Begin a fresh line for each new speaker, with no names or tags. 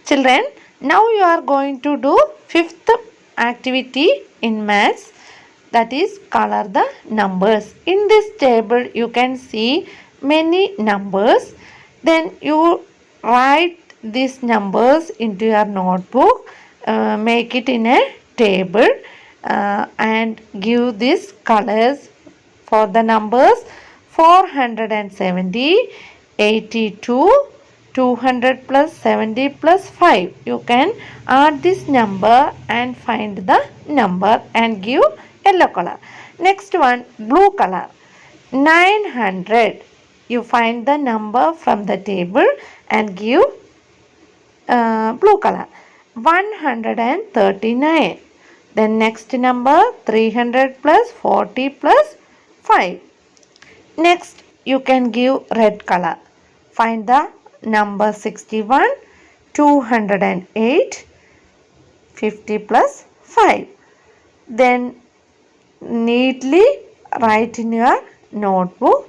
Children, now you are going to do fifth activity in maths, that is color the numbers. In this table you can see many numbers. Then you write these numbers into your notebook, make it in a table and give these colors for the numbers 470, 82, 200 plus 70 plus 5. You can add this number and find the number and give yellow color. Next one, blue color. 900. You find the number from the table and give blue color. 139. Then next number 300 plus 40 plus 5. Next you can give red color. Find the number 61, 208, 50 plus 5. Then neatly write in your notebook